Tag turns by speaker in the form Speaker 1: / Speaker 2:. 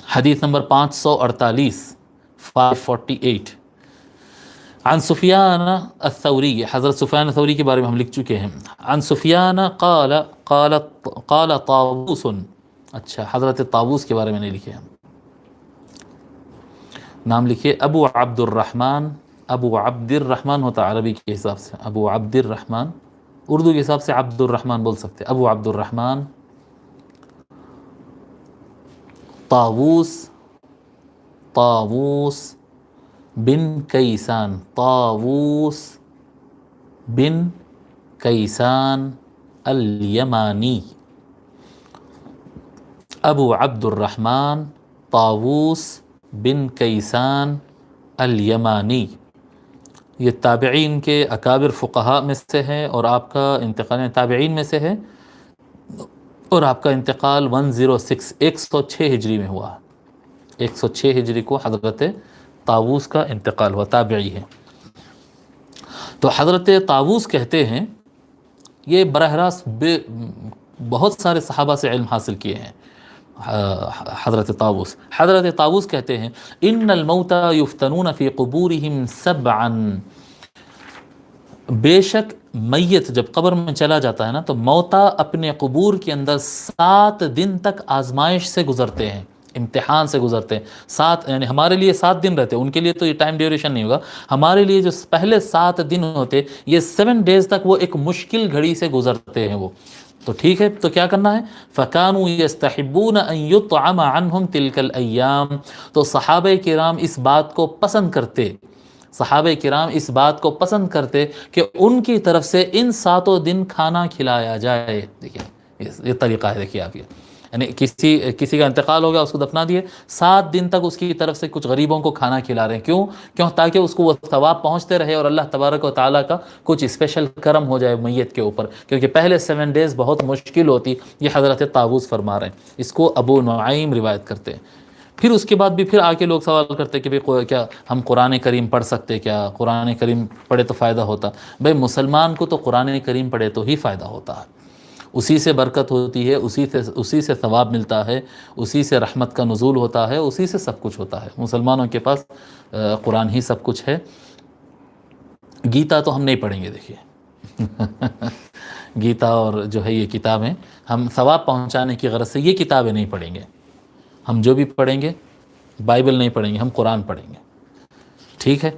Speaker 1: حدیث نمبر 548 548 عن سفیان الثوری، حضرت سفیان الثوری کے بارے میں ہم لکھ چکے ہیں. عن سفیان قال طاووس، اچھا حضرت طاووس کے بارے میں نہیں لکھے ہم، نام لکھیے ابو عبد الرحمن. ابو عبد الرحمن ہوتا عربی کے حساب سے، ابو عبد الرحمن، اردو کے حساب سے عبد الرحمن بول سکتے. ابو عبد الرحمن طاووس بن کیسان، طاووس بن کیسان الیمانی. ابو عبد الرحمن طاووس بن کیسان الیمانی، یہ تابعین کے اکابر فقہاء میں سے ہے، اور آپ کا انتقال تابعین میں سے ہے، اور آپ کا انتقال 106 ہجری میں ہوا. 106 ہجری کو حضرت طاووس کا انتقال ہوا، تابعی ہے. تو حضرت طاووس کہتے ہیں، یہ براہ راست بہت سارے صحابہ سے علم حاصل کیے ہیں. حضرت طاووس کہتے ہیں ان الموتى یفتنون فی قبورہم سبعا، بے شک میت جب قبر میں چلا جاتا ہے نا، تو موتا اپنے قبور کے اندر 7 دن تک آزمائش سے گزرتے ہیں، امتحان سے گزرتے ہیں. 7 یعنی ہمارے لیے 7 دن رہتے ہیں، ان کے لیے تو یہ ٹائم ڈیوریشن نہیں ہوگا. ہمارے لیے جو پہلے 7 دن ہوتے، یہ 7 ڈیز تک وہ ایک مشکل گھڑی سے گزرتے ہیں وہ. تو ٹھیک ہے، تو کیا کرنا ہے؟ فَكَانُوا يَسْتَحِبُّونَ أَن يُطْعَمَ عَنْهُمْ تِلْكَ الْأَيَّامِ، تو صحابہ کرام اس بات کو پسند کرتے، صحابہ کرام اس بات کو پسند کرتے کہ ان کی طرف سے ان 7 دن کھانا کھلایا جائے. دیکھیں یہ طریقہ ہے، دیکھیے آپ، یہ یعنی کسی کا انتقال ہو گیا، اس کو دفنا دیے، 7 دن تک اس کی طرف سے کچھ غریبوں کو کھانا کھلا رہے ہیں. کیوں؟ تاکہ اس کو وہ ثواب پہنچتے رہے، اور اللہ تبارک و تعالیٰ کا کچھ اسپیشل کرم ہو جائے میت کے اوپر، کیونکہ پہلے 7 ڈیز بہت مشکل ہوتی. یہ حضرت طاووس فرما رہے ہیں، اس کو ابو نعیم روایت کرتے ہیں. پھر اس کے بعد بھی پھر آ کے لوگ سوال کرتے کہ بھئی کیا ہم قرآن کریم پڑھ سکتے؟ کیا قرآن کریم پڑھے تو فائدہ ہوتا؟ بھئی مسلمان کو تو قرآن کریم پڑھے تو ہی فائدہ ہوتا ہے، اسی سے برکت ہوتی ہے، اسی سے ثواب ملتا ہے، اسی سے رحمت کا نزول ہوتا ہے، اسی سے سب کچھ ہوتا ہے. مسلمانوں کے پاس قرآن ہی سب کچھ ہے. گیتا تو ہم نہیں پڑھیں گے، دیکھیے گیتا اور جو ہے یہ کتابیں ہم ثواب پہنچانے کی غرض سے یہ کتابیں نہیں پڑھیں گے. ہم جو بھی پڑھیں گے، بائبل نہیں پڑھیں گے، ہم قرآن پڑھیں گے. ٹھیک ہے.